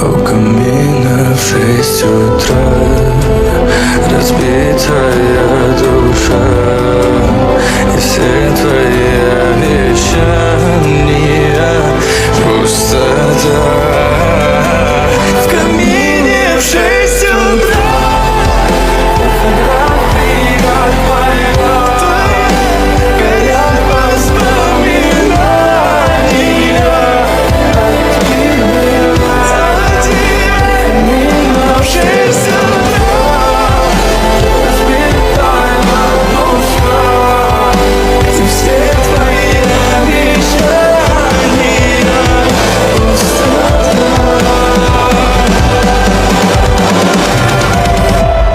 У камина в 6 утра разбитая душа, и все твои обещания